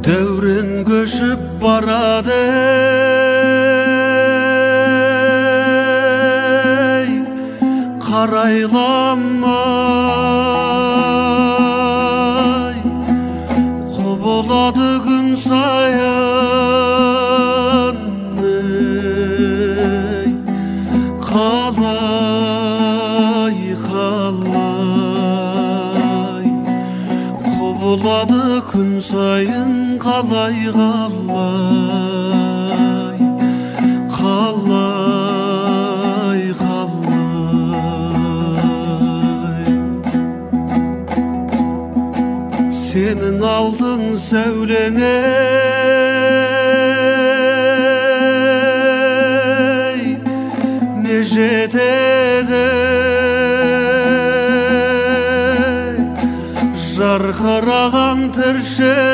Devrin göçüp barады, qaraylanmay qoboladı gün sayan, qalay qalay qoboladı gün sayın, qalay qalay qalay qalay. Senin aldın sevlene ne jetede jarqırağan terşelege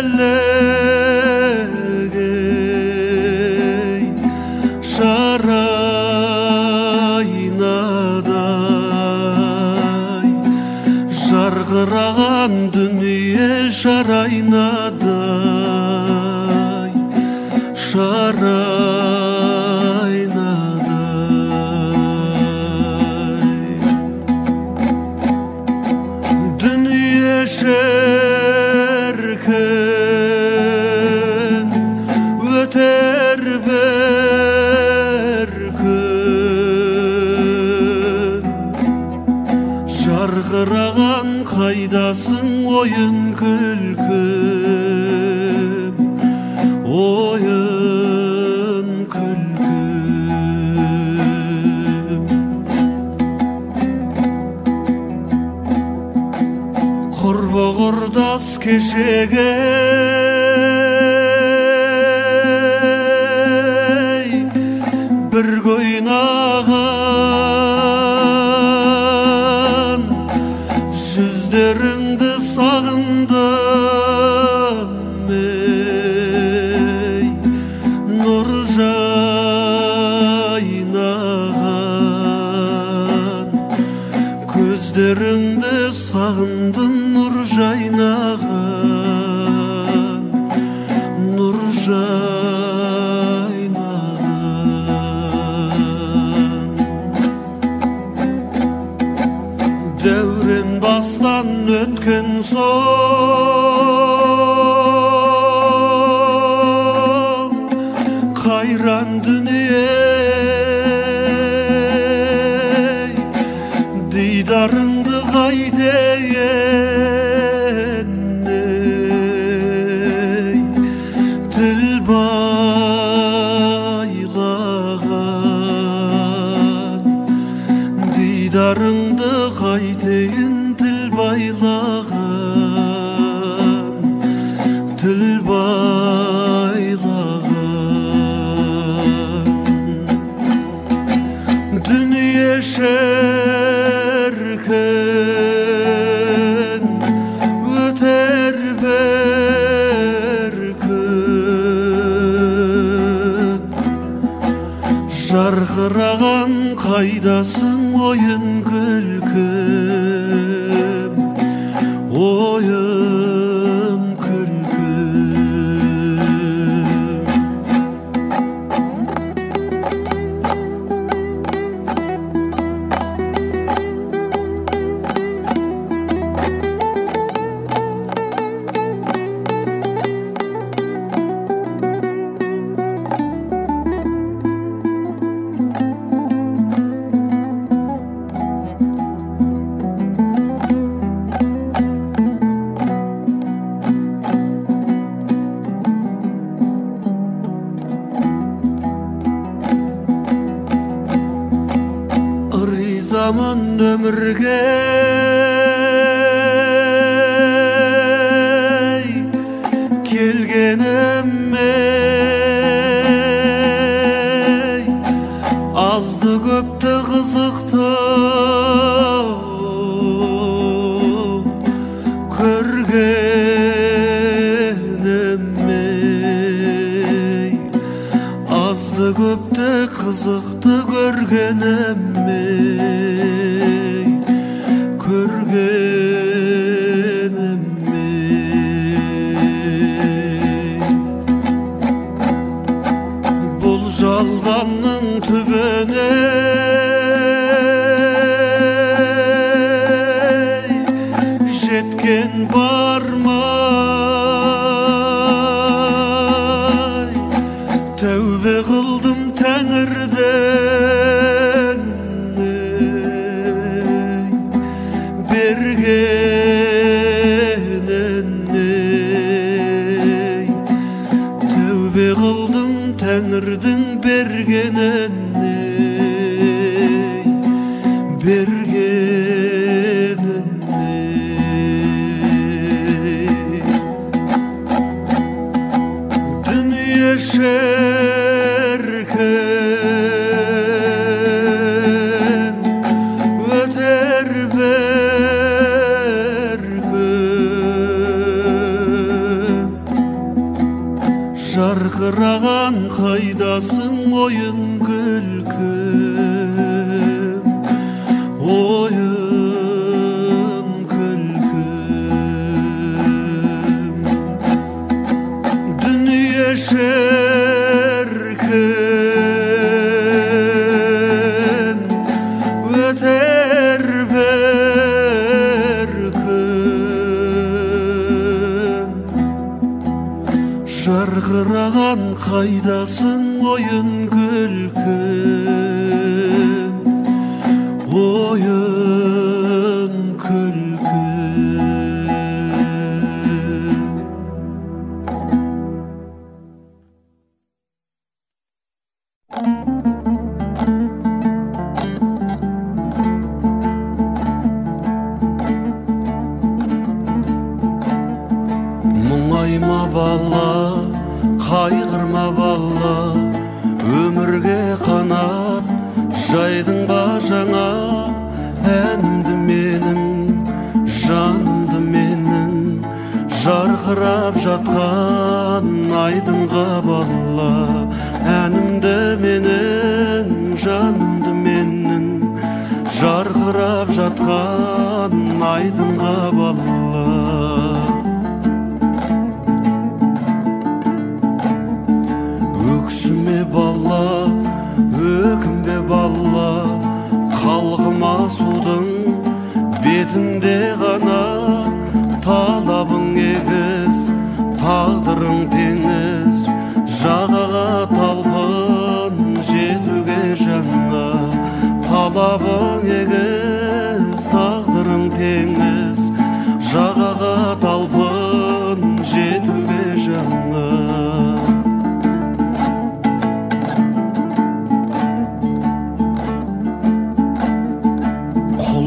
şaraynaday, jarqırağan dünya şaraynaday, şaraynaday. Dünya şerken öter berkün, jarqırağan kaydasın oyun külküm, oyun külküm. Qurba qurdas keşege bir goynağan, yüzlerinde sağındım ey nur jaynağan, gözlerinde sağındım nur jaynağan, nur jaynağan. Devrin bastan ötken son kayran dünya, didarındı gaydeyen til baylağan, didarındı gaydeyen til baylağan, til baylağan. Dünya şerken öter berkün, jarqırağan kaydasın oyun külküm, oyun külküm. Zaman ömürge kelgenem azdı köptü kızıktı kızıktı görgenem Bul жалғанның түбіне жеткен бармай тәубе қылдым тәңірден бергеніне тәубе қылдым тәңірдің бергеніне дүние шіркін өтер бір күн жарқыраған қайдасың ойын күлкім ойын күлкім дүние шіркін өтер бір күн жарқыраған қайдасың ойын күлкім ойын күлкім мұңайма бала қайғырма бала өмірге қанат жайдың ба жаңа әнімді менің жанымды менің жарқырап жатқан айдынға бала әнімді менің жанымды менің жарқырап жатқан айдынға бала өксіме бала өкінбе бала қалқыма судың бетінде ғана талабың егіз тағдырың теңіз жағаға талпын жетуге жаңа талабың егіз тағдырың теңіз жағаға талпын жетуге жаңа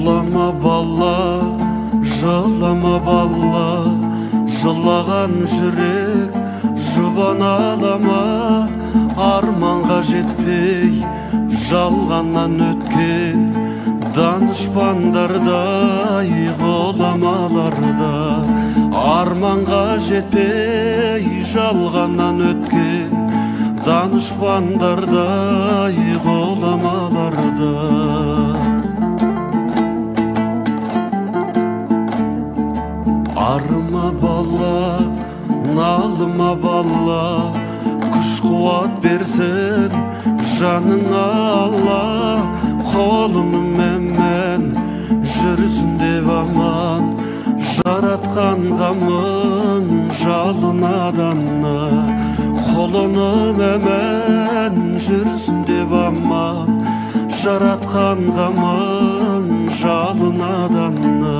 Жылама бала, жылама бала, жылаған жүрек жұбана алама, арманға жетпей жалғаннан өткен данышпандардай ғұламаларда арманға жетпей жалғаннан өткен данышпандардай ғұламаларда арыма бала, налыма бала, күш қуат берсін жаныңа Алла, қолының мәмән жүрсін деп аман, жаратқан ғамың жалынаданна, қолының мәмән жүрсін деп аман, жаратқан ғамың жалынаданна.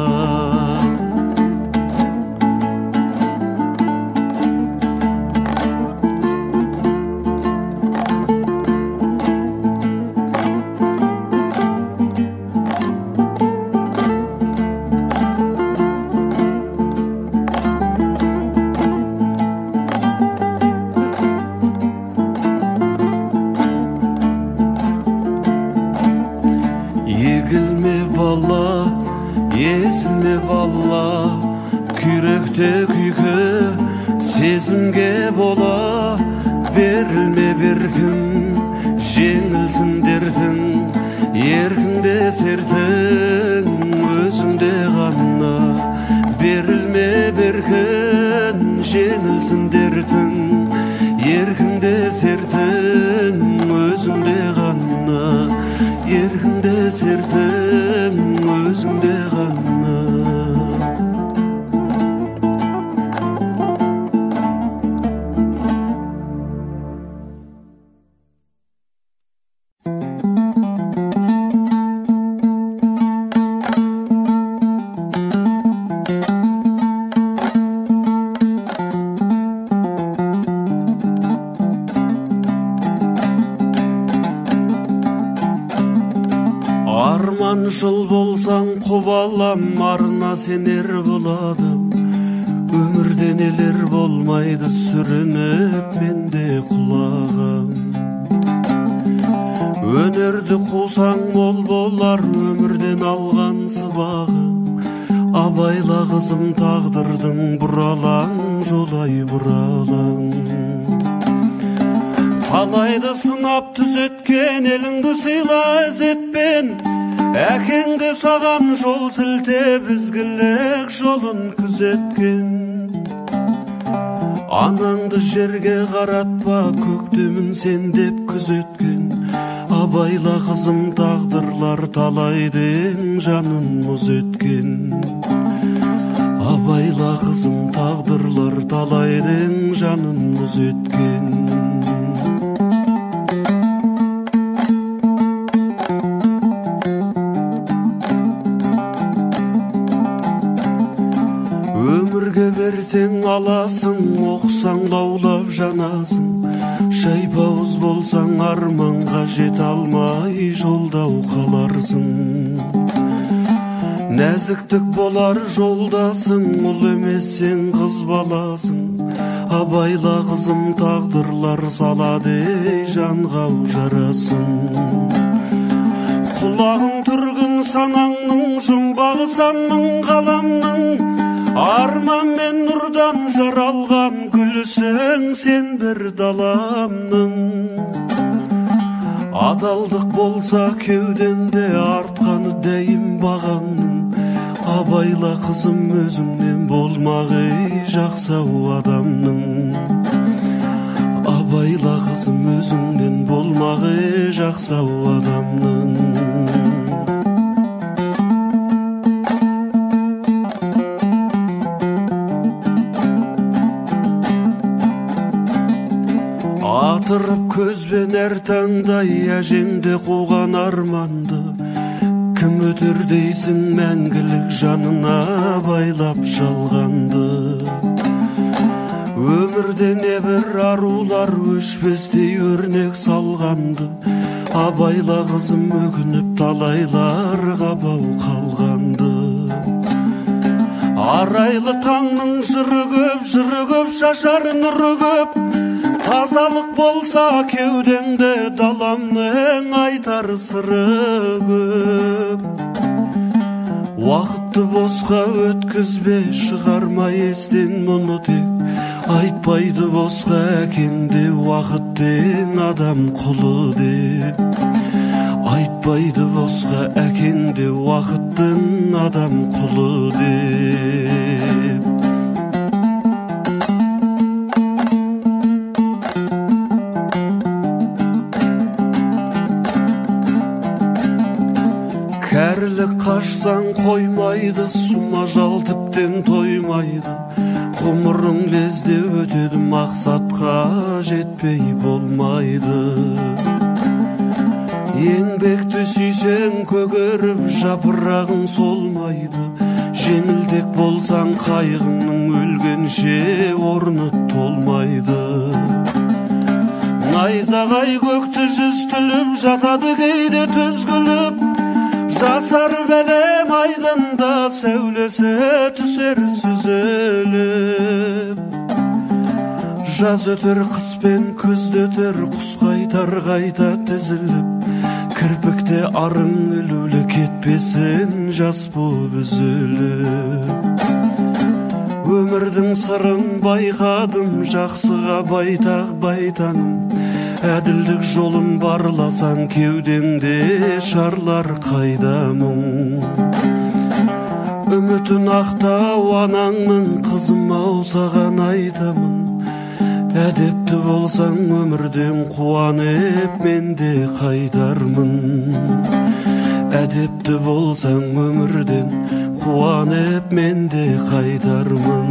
Егілме бала, езілме бала, күйректе күйкі сезімге бола, берілме беркін жеңілсін дертің, еркіңде сертің, өзіңде ғана берілме беркін. Жеңілсін дертің, еркіңде сертің, өзіңде ғана, еркіңде сертің, өзіңде ғана. Жыл болсаң құбалам, арына сенер боладым. Өмірде нелер болмайды, сүрініп менде құлағам. Өнерді қусаң мол болар, өмірден алған сыбағым. Абайла қызым тағдырдың бұралаң, жолай бұралаң. Талайды сынап түзеткен, еліңді сыйла ізетпен. Әкеңді саған жол сілтеп, ізгілік жолын күзеткен. Анаңды жерге қаратпа, көктемін сен деп күзеткен. Абайла қызым тағдырлар талайдың жанын мұз еткен. Абайла қызым тағдырлар талайдың жанын мұз еткен. Берсең аласың, оқсаң лаулап жанасың. Шайпауыз болсаң арманға жете алмай жолдау қаларсың. Нәзіктік болар жолдасың, ұл емессең қыз баласың. Абайла қызым тағдырлар салады жанғау жарасың. Құлағың түргін санаңның, жұмбағы санның қаламның. Арман мен нұрдан жаралған гүлсің сен бір даламның. Адалдық болса кеудеңде, артқаны дәйім бағаңның. Абайла қызым өзіңнен болмағы жақсау адамның. Абайла қызым өзіңнен болмағы жақсау адамның. Атырып көзбен әр таңдай әжеңде қуған арманды. Кім өтер дейсің мәңгілік жанына байлап жалғанды. Өмірде небір арулар өшпестей өрнек салғанды. Абайла қызым өкініп талайлар қабау қалғанды. Арайлы таңның жыры көп, шашар нұры көп. Тазалық болса кеудеңде, даламның айтар сыры көп. Уақытты босқа өткізбе, шығарма естен мұны тек. Айтпайды босқа әкеңде, уақыттен адам құлы деп. Айтпайды босқа әкеңде, уақыттың адам құлы деп. Кәрілік қашсаң қоймайды, сума жал тіптен тоймайды. Ғұмырың лезде өтеді, мақсатқа жетпей болмайды. Еңбекті сүйсең көгеріп, жапырағың солмайды. Жеңілтек болсаң қайғының өлгенше орны толмайды. Найзағай көкті жүз түліп, жатады кейде түзгіліп. Жасар бәлем айдында, сәулесі түсер сүзіліп. Жаз өтер, қыс пен күзді өтер, құс қайтар қайта тізіліп. Кірпікте арың ілулі, кетпесін жас боп үзіліп. Өмірдің сырын байқадым, жақсыға байтақ байтаным. Әділдік жолын барласаң кеудеңде шарлар қайда мұң. Үмітін ақтау анаңның қызым-ау саған айтамын. Әдепті болсаң өмірден қуанып мен де қайтармын. Әдепті болсаң өмірден қуанып мен де қайтармын.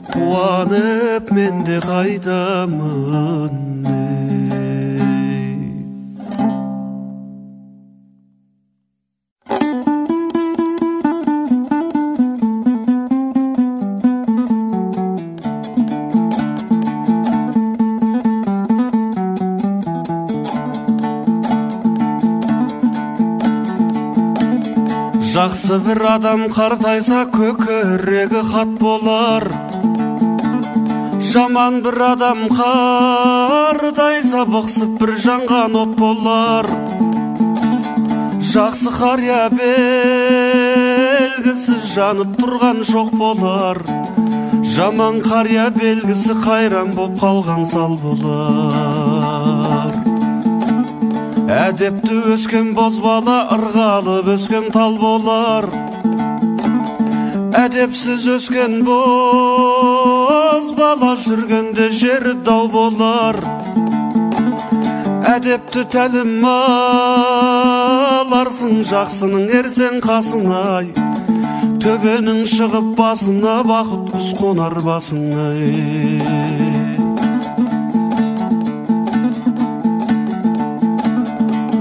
Қуанып мен де қайтамын. Жақсы бір адам қартайса көкірегі хат болар. Жаман бір адам қартайса бықсып бір жанған от болар. Жақсы қария белгісі жанып тұрған шоқ болар. Жаман қария белгісі қайран боп қалған сал болар. Әдепті өскен бозбала ырғалып өскен тал болар. Әдепсіз өскен бозбала жүргенде жері дау болар. Әдепті тәлім аларсың жақсының ерсен қасына. Төбенің шығып басына бақыт құс қонар басына.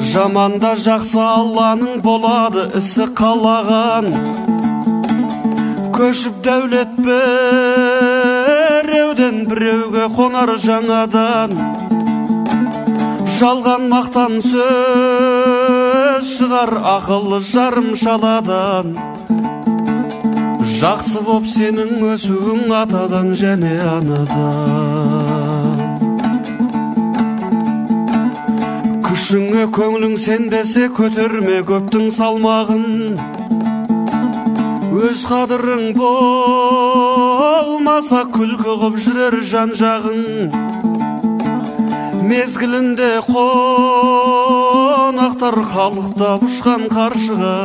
Жаманда жақсы Алланың болады ісі қалаған. Көшіп дәулет біреуден біреуге қонар жаңадан. Жалған мақтан сөз шығар ақылы жарым шаладан. Жақсы боп сенің өсуің атадан және анадан. Күшіңе көңілің сенбесе көтерме көптің салмағын. Өз қадырың болмаса күлкі қып жүрер жан жағың. Мезгілінде қонақтар халықтап ұшқан қаршыға.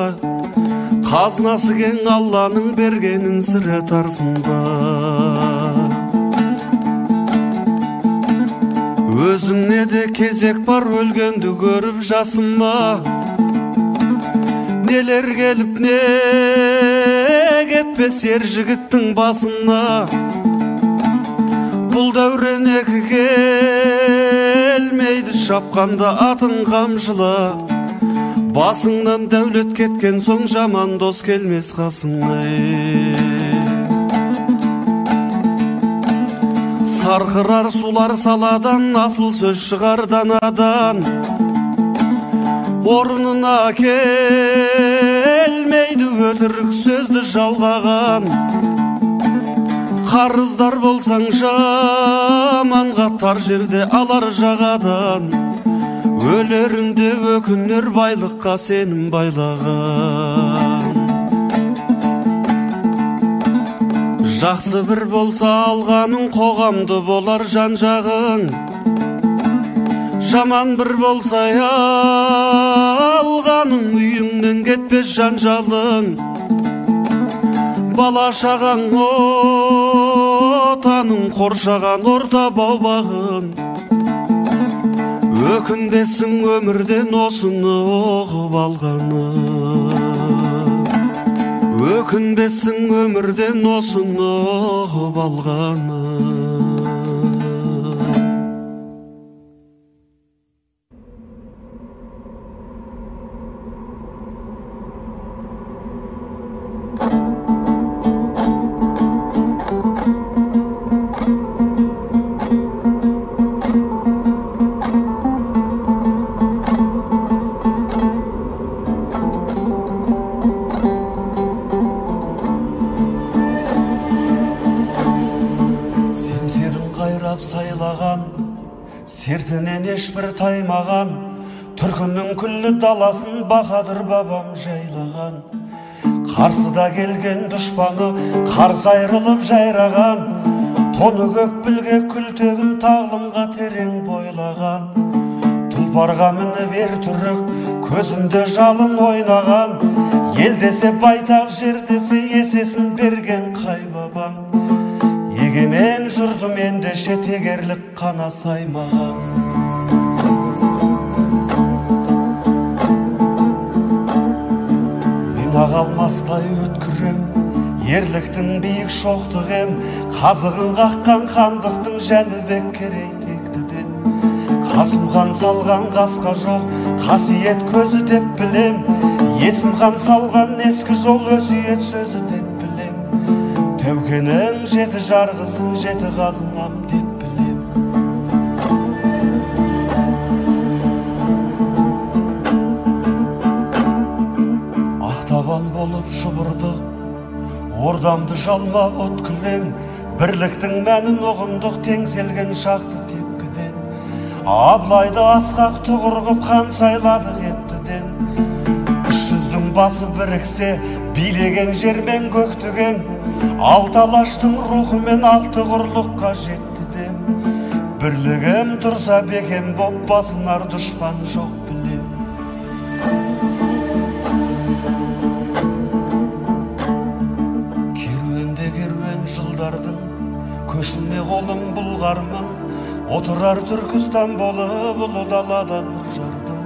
Қазынасы кең Алланың бергенін сірә тарсын ба. Өзіңне де кезек бар өлгенді көріп жасыма. Нелер келіп не кетпес ер жігіттің басына. Бұл дәурен екі келмейді шапқанда атын қамшыла. Басыңнан дәулет кеткен соң жаман дос келмес қасыңа. Сарқырар сулар саладан, асыл сөз шығар данадан. Орнына келмейді өтірік сөзді жалғаған. Қарыздар болсаң жаманға тар жерде алар жағадан. Өлерінде өкінер байлыққа сенім байлаған. Жақсы бір болса алғаның қоғамды болар жан жағың. Жаман бір болса алғаның үйіңнен кетпес жанжалың. Бала шағаң отаның қоршаған орта бау-бағың. Өкінбесің өмірден осыны оғып алғаны. Өкінбесің өмірден осыны оғып алғаны. Сертінен ешбір таймаған, Түркінің күллі даласын Баһадүр бабам жайлаған. Қарсыда келген дұшпаны қарсы айрылып жайраған. Тоны көкпілге күлтегін тағлымға терең бойлаған. Тұлпарға мініп ер түрік көзінде жалын ойнаған. Ел десе байтақ, жер десе есесін берген қай бабам. Егемен жұртым ендеше тегерлік қана саймаған. Мен ағалмастай өткірем, ерліктің биік шоқтығым, қазығын қаққан хандықтың Жәнібек Керей тектіден. Қасым хан салған қасқа жол, қасиет көзі деп білем. Есім хан салған ескі жол, өсиет сөзі деп білем. Тәукенің жеті жарғысын жеті қазынам деп білем. Ақтабан болып шұбырдық, ордамды жалмап от күлең. Бірліктің мәнін ұғындық, теңселген шақты тепкіден. Абылайды асқақ тұғырғып хан сайладық ептіден. Басы біріксе, билеген жермен көктіген. Алты алаштың рухымен алты құрлыққа жеттідем. Бірлігім тұрса бекем боп, басынар дұшпан жоқ білем. Керуенде керуен жылдардың көшіне қолым бұлғармын. Отырар Түркістан болып ұлы даладан жардым.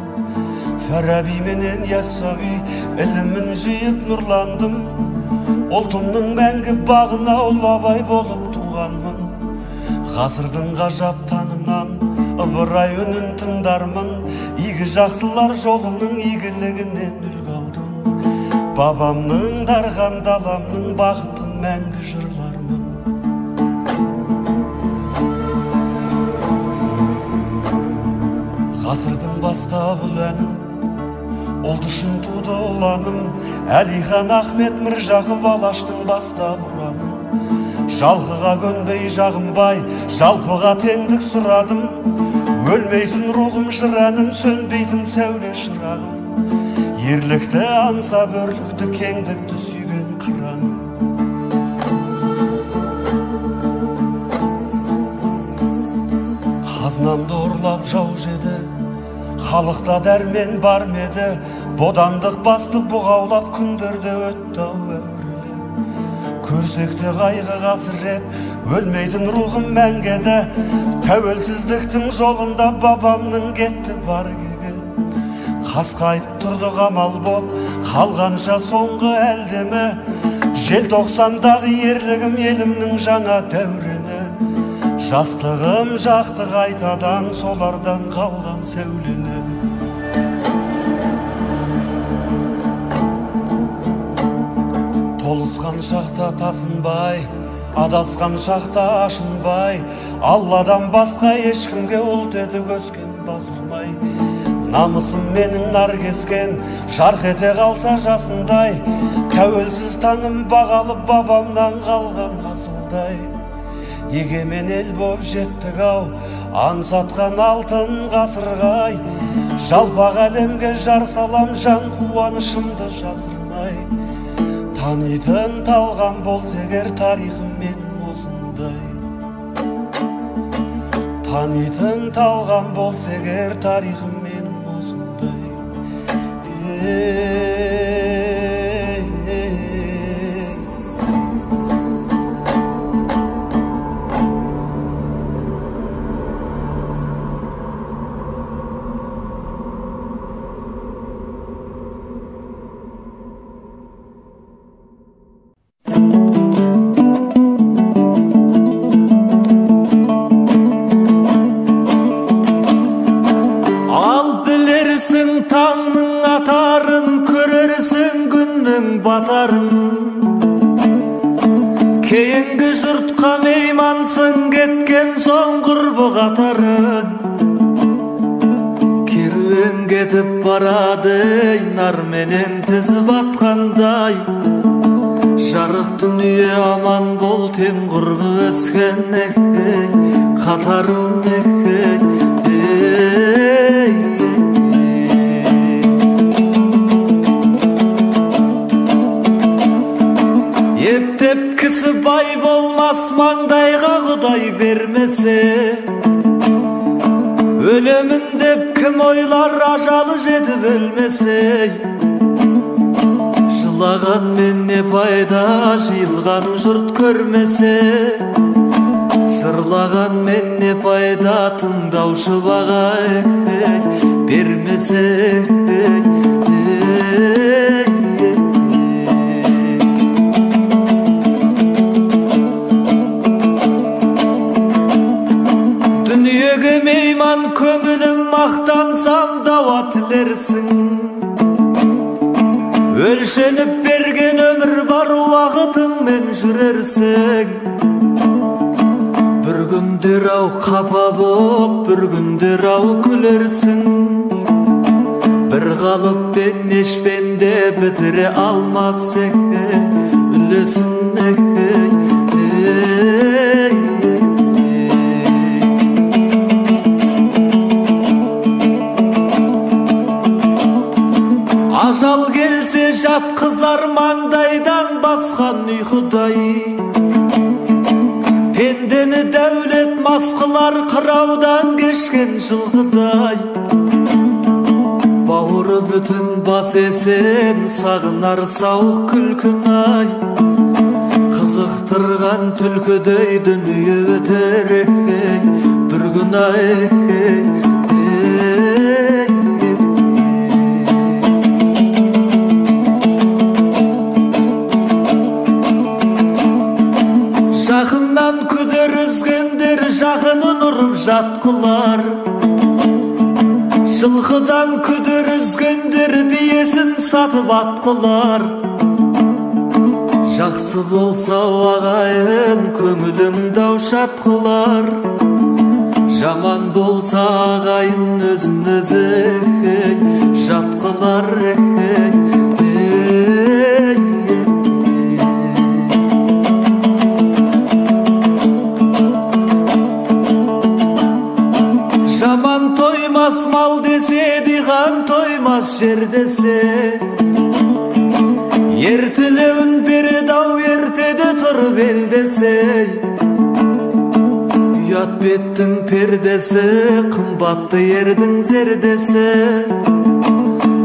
Фараби менен Яссауи ілімін жиып нұрландым. Ұлтымның мәңгі бағына ұлы Абай болып туғанмын. Ғасырдың ғажап таңынан ыбырай үнін тыңдармын. Игі жақсылар жолының игілігінен үлгі алдым. Бабамның дарған даламның бақытын мәңгі жырлармын. Ғасырдың бастап ұләнім, ұлт үшін туды ұланым. Әлихан Ахмет Міржағып Алаштың бастап ұраным. Жалқыға көнбей жағынбай, жалпыға теңдік сұрадым. Өлмейтін рухым жыраным, сөнбейтін сәуле шырағым. Ерлікті аңсап өрлікті, кеңдікті сүйген қыраным. Қазынамды ұрлап жау жеді, халықта дәрмен бар меді. Бодандық басты бұғаулап күндерде өтті әурелі. Көрсекте қайғы қасірет, өлмейтін рухым мәңгеді. Тәуелсіздіктің жолында бабамның кетті бар кегі. Қасқайып тұрды қамал боп, қалғанша соңғы әлдемі. Желтоқсандағы ерлігім елімнің жаңа дәурені. Жастығым жақты қайтадан, солардан қалған сәулені. Толысқан шақта тасынбай, адасқан шақта ашынбай. Алладан басқа ешкімге ұлт едік өскен бас ұрмай. Намысым менің нар кескен, жарқ ете қалса жасындай. Тәуелсіз таңым бағалып бабамнан қалған асылдай. Егемен ел боп жеттік ау, аңсатқан алтын ғасырғай. Жалпақ әлемге жар салам, жан қуанышымды жасырмай. Танитын талған болса егер тарихым менің осындай. Танитын талған болса егер тарихым менің осындай. Таңның атарын көрерсің, күннің батарын. Кейінгі жұртқа меймансың, кеткен соң құрбы қатарын. Керуен кетіп барады, нарменен тізіп атқандай. Жарық дүние аман бол, тең құрбы өскен қатарым. бермесе, өлемін деп кім ойлар, ажалы жетіп өлмесе. Жылаған мен не пайда, жиылған жұрт көрмесе. Жырлаған мен не пайда, тыңдаушы баға бермесе. Дүниеге мейман көңілім, мақтансам дауа тілерсің. Өлшеніп берген өмір бар, уақытыңмен жүрерсің. Бір күндер ау қапа боп, бір күндер ау күлерсің. Бір қалыппен ешпенде бітіре алмасың үлесін. Ажал келсе жатқызар маңдайдан басқан ұйқыдай. Пендені дәулет масқылар қыраудан кешкен жылғыдай. Бауыры бүтін бас есен, сағынар сауық күлкін-ай. Қызықтырған түлкідей дүние өтер бір күн-ай. Жақыннан күдер үзгендер жақынын ұрып жатқылар. Жылқыдан күдер үзгендер биесін сатып атқылар. Жақсы болса ағайын көңілін даушатқылар. Жаман болса ағайын өзін өзі жатқылар. Жаман тоймас мал десе, диған тоймас жер десе. Ертілеуін береді ау, ертеде тұрып ел десе. Ұят беттің пердесі, қымбатты ердің зердесі.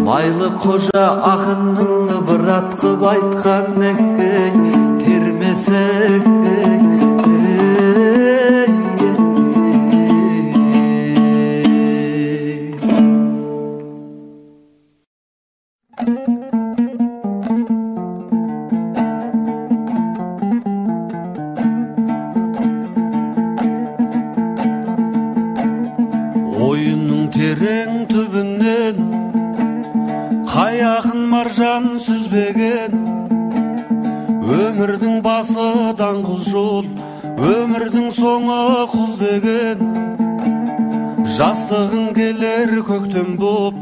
Майлы қожа ақынның ыбырат қып айтқан термесі. Ойынның терең түбінен қаяқын маржан сүзбеген. Өмірдің басы даңғыл жол, өмірдің соңы құз деген. Жастығың келер көктем боп,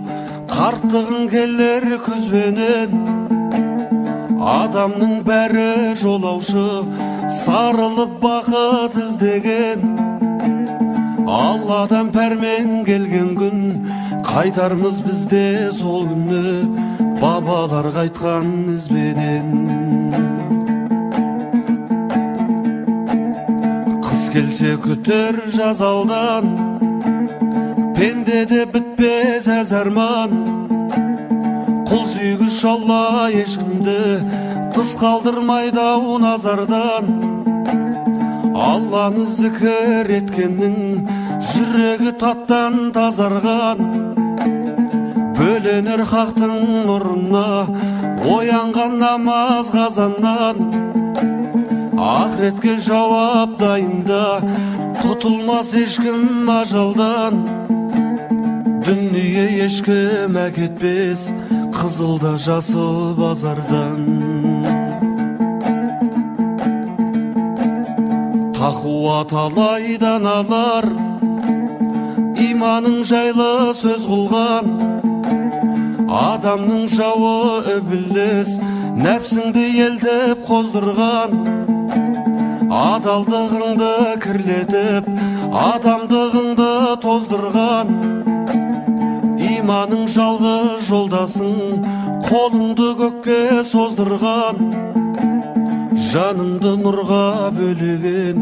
қарттығың келер күзбенен. Адамның бәрі жолаушы, сарылып бақыт іздеген. Алладан пәрмен келген күн, қайтармыз бізде сол күнні, бабалар қайтқан ізбенен. Қыс келсе күтер жаз алдан, пендеде бітпес әз арман. Құл сүйгіш Алла ешкімді тыс қалдырмайды ау назардан. Алланы зікір еткеннің жүрегі таттан тазарған. Бөленер хақтың нұрына оянған намаз қазаннан. Ақыретке жауап дайында, құтылмас ешкім ажалдан. Дүние ешкім әкетпес, қызылда жасыл базардан. Тақуа талайдан алар, иманың жайлы сөз қылған. Адамның жауы ібліс, нәпсіңді елдіп қоздырған. Адалдығыңды кірлетіп, адамдығыңды тоздырған. Иманың жалғыз жолдасың, қолыңды көкке создырған. жаныңды нұрға бөлеген,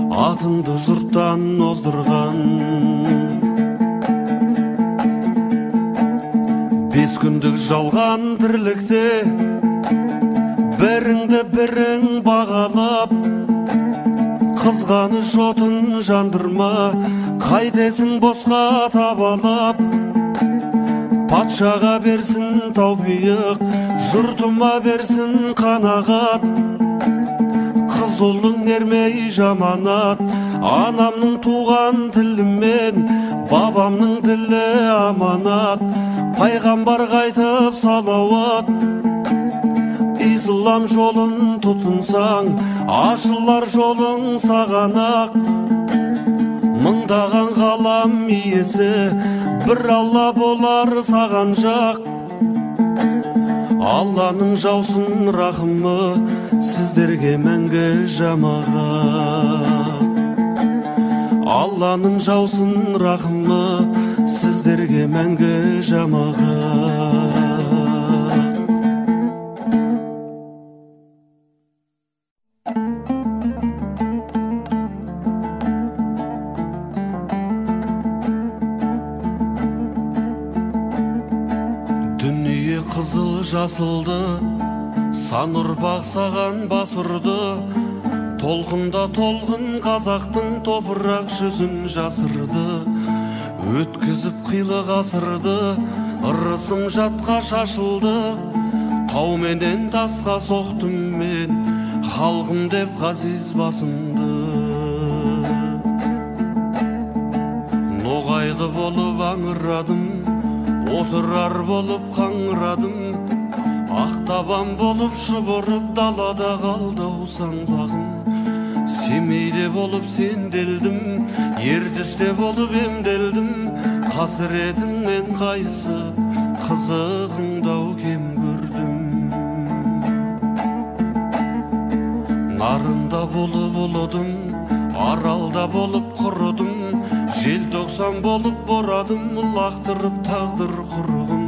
атыңды жұрттан оздырған. 5 күндік жалған тірлікте біріңді бірің бағалап, қызғаныш отын жандырма, қайтесің босқа табалап. Патшаға берсін таубиық, жұртыма берсін қанағат. Қыз ұлың ермей жаманат, анамның туған тілімен, бабамның тілі аманат. Пайғамбар қайтып салауат. Ислам жолын тұтынсаң, ашылар жолың саған ақ. Мыңдаған ғалам иесі, бір Алла болар саған жақ. Алланың жаусын рахымы, сіздерге мәңгі жамағат. Алланың жаусын рахымы, сіздерге мәңгі жамағат. Қызыл жасылды, сан ұрпақ саған бас ұрды. Толқында толқын қазақтың топырақ жүзін жасырды. Өткізіп қилы ғасырды, ырысым жатқа шашылды. Тауменен тасқа соқтым мен, халқым деп ғазиз басымды. Ноғайлы болып аңырадым, отырар болып қаңырадым. Ақтабан болып шұбырып далада қалды саңлағым. Семейде болып сенделдім, Ертісте болып емделдім. Қасіретіңмен қайсы қызығыңдау кем көрдім. Нарында болып ұлыдым, Аралда болып құрыдым. Желтоқсан болып борадым, лақтырып тағдыр құрығын.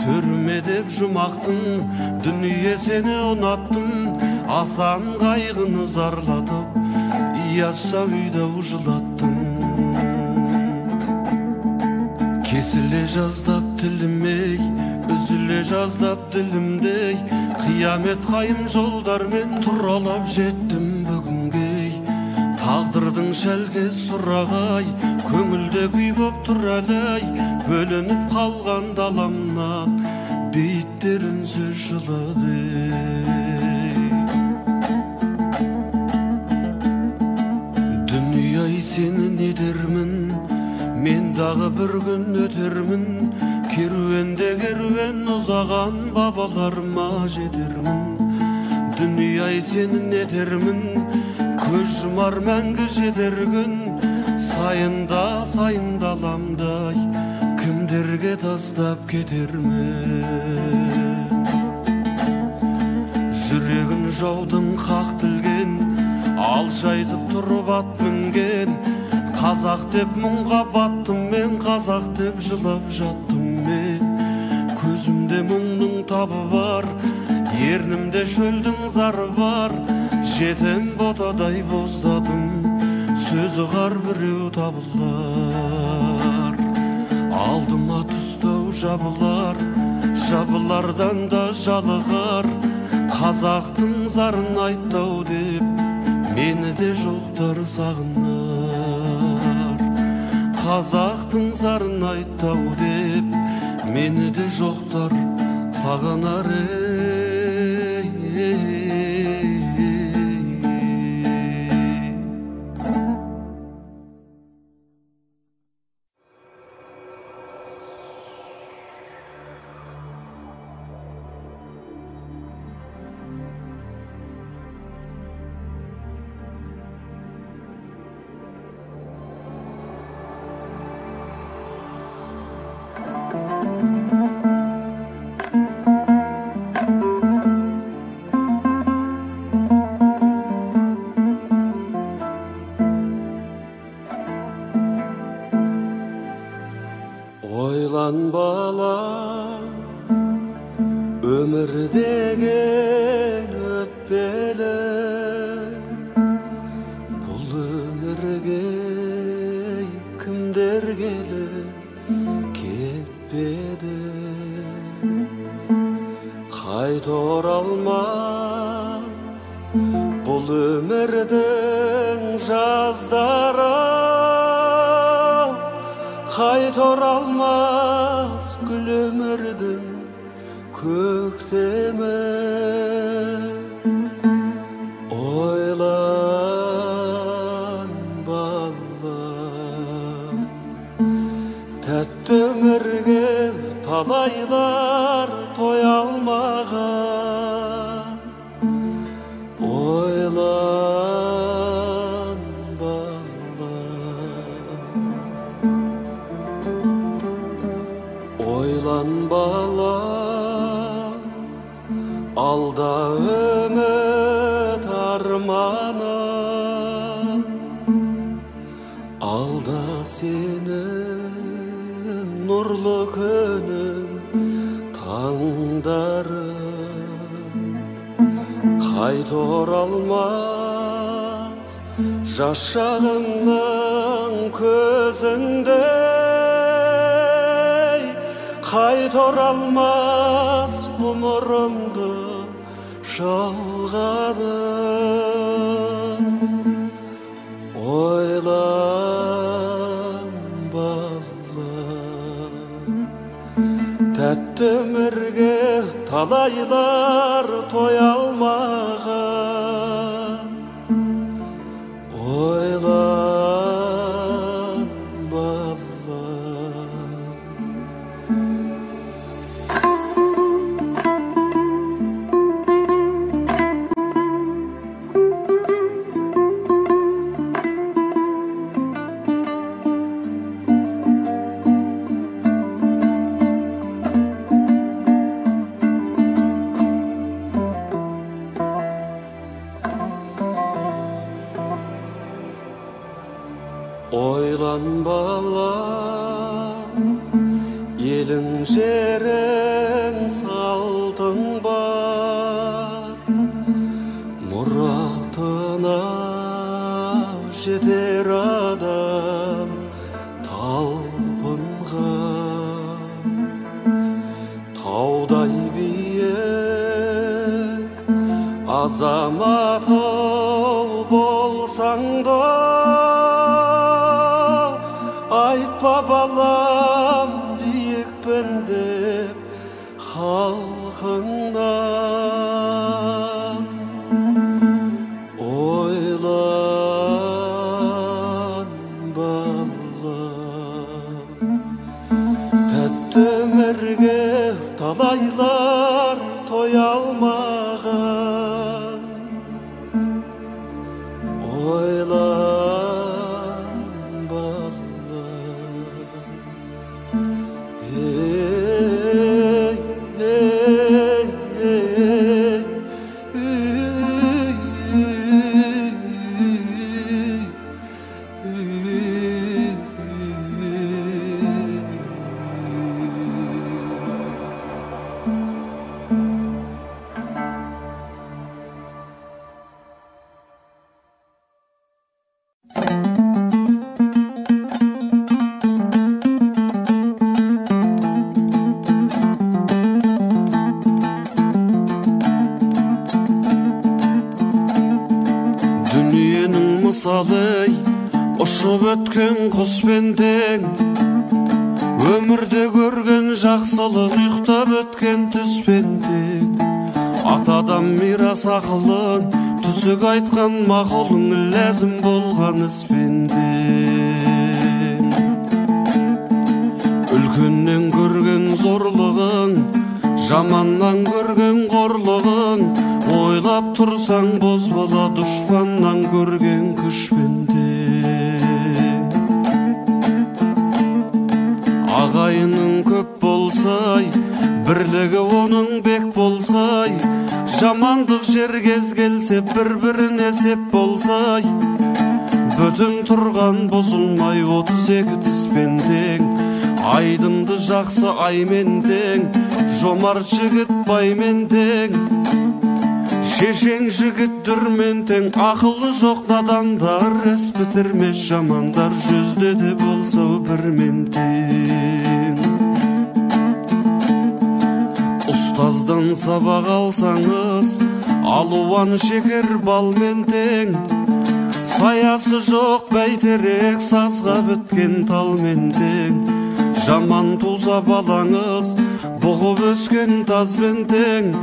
Түрме деп жұмақтың, дүние сені ұнаттым. Асан қайғыны зарлатып, Ияса үйдау жылаттым. Кесіле жаздап тілімей, үзіле жаздап ділімдей. Қиямет қайым жолдармен тұралап жеттім бүгінге. Тағдырдың шәлкес сұрағай, көңілде күй боп тұр әлі. Бөлініп қалған даламнан, бейіттер үнсіз жылады. Дүние-ай сені не дермін, мен дағы бір күн өтермін. Керуенде керуен ұзаған бабаларыма жетермін. Дүние-ай сені не дермін, көз жұмар мәңгі жетер күн. Сайында сайындаламдай, кімдерге тастап кетермін. Жүрегін жаудың қақ тілген, алшайтып тұрып ат мінген. Қазақ деп мұңға баттым мен, қазақ деп жылап жаттым мен. Көзімде мұңның табы бар, ернімде шөлдің зары бар. Жетім ботадай боздадым, сөзі қар біреу табылар. Алдыма түстау жабылар, жабылардан да жалығар. Қазақтың зарын айттау деп, мені де жоқтар сағынар. Қазақтың зарын айттау деп, мені де жоқтар сағынар. Ойлан балам, өмір деген өтпес кетпелі бұл өмірге кімдер келіп кетпеді қайта оралмас бұл өмірдің жаздары қайта оралмас гүл өмірдің көктемі ойлан балам тәтті өмірге талайлар той алмаған ойлан балам ойлан балам алда үміт арманым алда сенің нұрлы күнің таңдарым қайта оралмас жас шағымның көзіндей қайта оралмас ғұмырымды жалғадым ойлан балам тәтті өмірге талайлар той алмаған ойлан балам ойлан балам елің жерің салтың бар мұратына жетер адам талпынған таудай биік азамат болсаң да айтпа балам биікпін деп халқыңнан ойлан балам тәтті өмірге талайлар той алмаған ойлан мысалый ұшып өткен құспен тең өмірде көрген жақсылық ұйықтап өткен түспен тең атадан мирас ақылың түсік айтқан мақұлың ләзім болған іспен тең үлкеннен көрген зорлығың жаманнан көрген қорлығың ойлап тұрсаң бозбала дұшпаннан көрген күшпен тең ағайының көп болсай бірлігі оның бек болсай жамандық жергез келсе бір-біріне сеп болсай бүтін тұрған бұзылмай 32 тіспен тең айдынды жақсы аймен тең жомарт жігіт баймен тең Шешең жігіт дүрментең, ақылы жоқ надандар, іс бітірмес жамандар, жүзде де болса бір ментең. Ұстаздан сабақ алсаңыз, алуан шекер балмен тең. Саясы жоқ бәйтерек, сазға біткен талмен тең. Жаман туса балаңыз, бұғып өскен тазбен тең.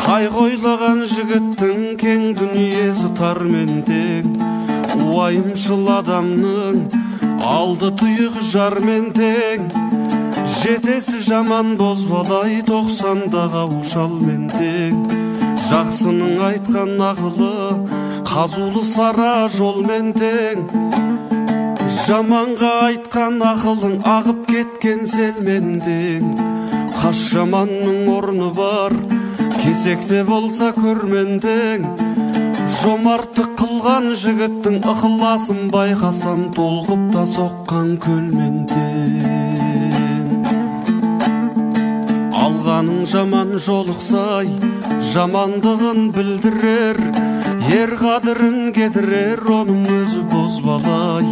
Қай қойлаған жігіттің кең дүниесі тармен тең. Уайымшыл адамның алды тұйық жармен тең. Жетесі жаман бозбалай, 90-дағы аушалмен тең. Жақсының айтқан ақылы, қазулы сара жолмен тең. Жаманға айтқан ақылың ағып кеткен селмен тең. Қас жаманның орны бар, кесекте болса көрмен тең. Жомарттық қылған жігіттің ықыласын байқасам, толқып та соққан көлмен тең. Алғаның жаман жолықсай, жамандығын білдірер. Ер қадірін кетірер, оның өзі бозбалай.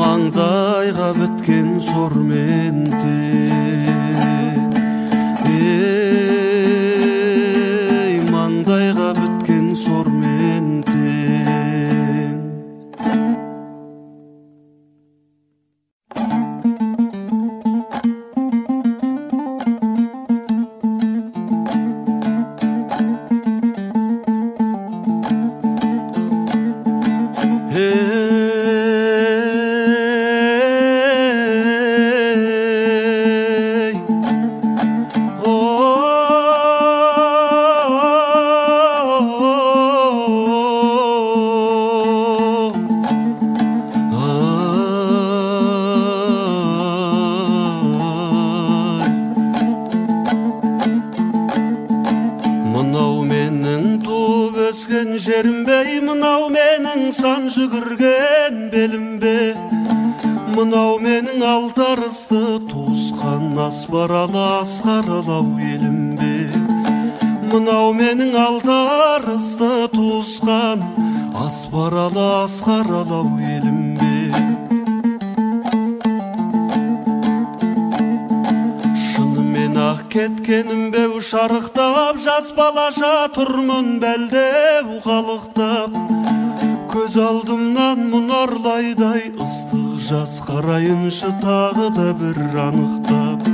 Маңдайға біткен сормен тең. Маңдайға біткен сормен тең. Жерімбей, мынау менің сан жүгірген белімбе. Мынау менің алтарысты туысқан, аспаралы асқаралау елімбе. Мынау менің алтарысты туысқан, аспаралы асқаралау елімбе. Ақ кеткенім беу шарықтап, жас балаша тұрмын бәлдеу қалықтап. Көз алдымнан мұнарлайдай ыстық жас, қарайыншы тағы да бір анықтап.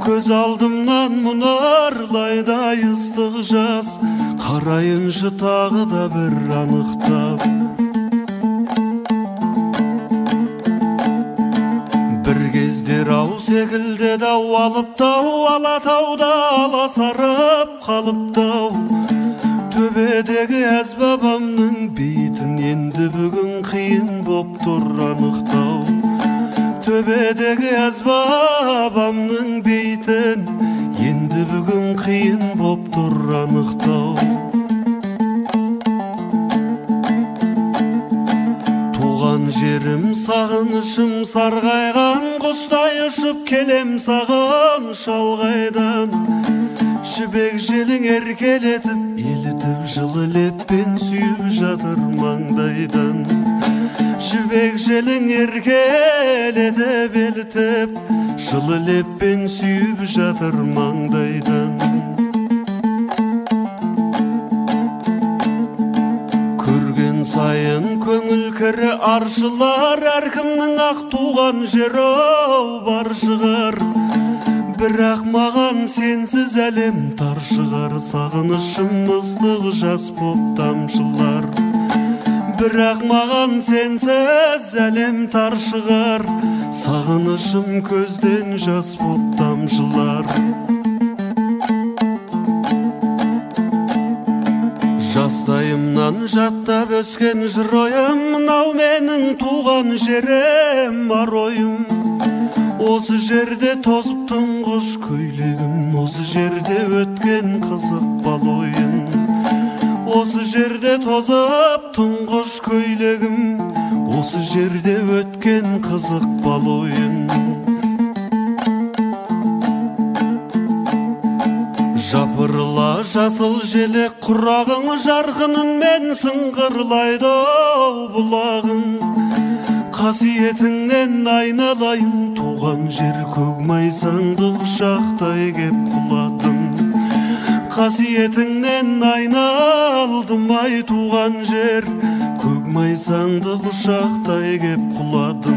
Көз алдымнан мұнарлайдай ыстық жас, қарайыншы тағы да бір анықтап. Кездер ау секілді дау, алыптау, алатауда аласарып қалыптау. Төбедегі әзбабамның бейтін енді бүгін қиын боп тұр анықтау. Төбедегі әзбабамның бейтін енді бүгін қиын боп тұр анықтау. Туған жерім сағынышым сарғайған, құстай ұшып келем саған шалғайдан. Жібек желің еркелетіп, елітіп, жылы леппен сүйіп жатыр маңдайдан. Жібек желің еркелетіп, елітіп, жылы леппен сүйіп жатыр маңдайдан. Сайын көңіл кірі аршылар, әркімнің ақ туған жері бар шығар. Бірақ маған сенсіз әлем тар шығар, сағынышым ыстық жас боп тамшылар. Бірақ маған сенсіз әлем тар шығар, сағынышым көзден жас боп тамшылар. Жастайымнан жаттап өскен жыр ойым, мынау менің туған жерім бар ойым. Осы жерде тозып тұңғыш көйлегім, осы жерде өткен қызық бал ойын. Осы жерде тозып тұңғыш көйлегім, осы жерде өткен қызық бал ойын. Жапырыла жасыл желек құрағың жарқынын мен сыңғырлайды бұлағың. Қасиетіңнен айналайын, туған жер көк майсаңды құшақтай кеп құладым. Қасиетіңнен айналдым ай туған жер, көк майсаңды құшақтай кеп құладым.